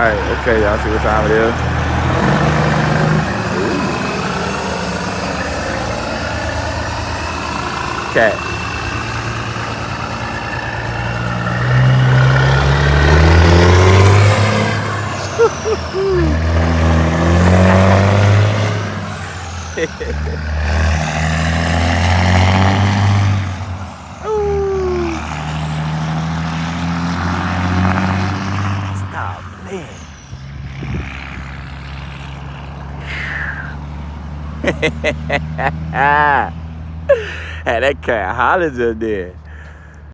Alright, okay, y'all see what time it is? Cat. Ooh. Stop playing. Hey, that cat hollers up there.